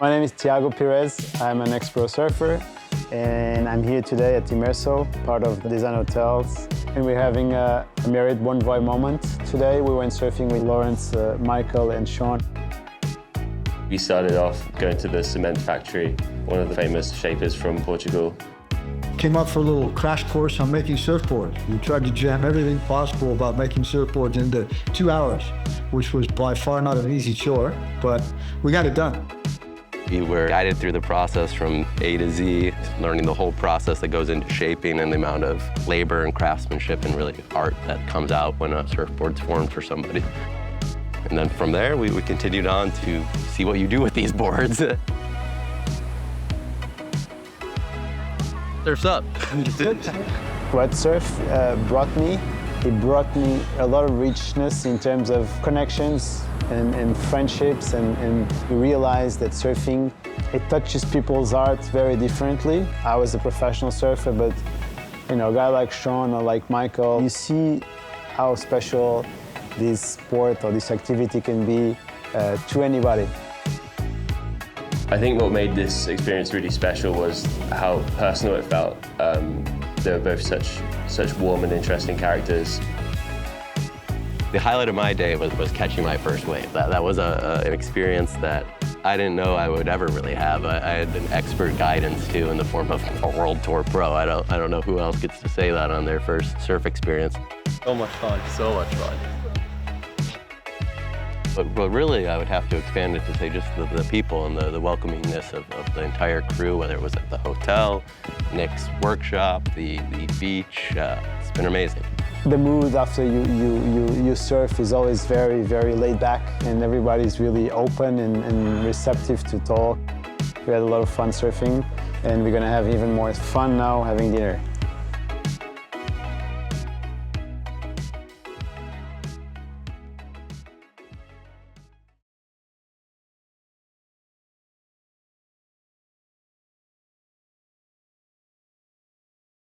My name is Tiago Pires. I'm an ex-pro surfer, and I'm here today at Immerso, part of the Design Hotels. And we're having a Marriott Bonvoy Moments today. We went surfing with Lawrence, Michael, and Sean. We started off going to the cement factory, one of the famous shapers from Portugal. Came up for a little crash course on making surfboards. We tried to jam everything possible about making surfboards into 2 hours, which was by far not an easy chore, but we got it done. We were guided through the process from A to Z, learning the whole process that goes into shaping and the amount of labor and craftsmanship and really art that comes out when a surfboard's formed for somebody. And then from there, we continued on to see what you do with these boards. Surf's up. What surf brought me, it brought me a lot of richness in terms of connections and friendships, and you realize that surfing, it touches people's hearts very differently. I was a professional surfer, but a guy like Sean or like Michael, you see how special this sport or this activity can be to anybody. I think what made this experience really special was how personal it felt. They were both such warm and interesting characters. The highlight of my day was catching my first wave. That was an experience that I didn't know I would ever really have. I had an expert guidance too in the form of a World Tour pro. I don't know who else gets to say that on their first surf experience. So much fun, so much fun. But really, I would have to expand it to say just the people and the welcomingness of the entire crew, whether it was at the hotel, Nick's workshop, the beach. It's been amazing. The mood after you surf is always very, very laid back, and everybody's really open and receptive to talk. We had a lot of fun surfing, and we're gonna have even more fun now having dinner.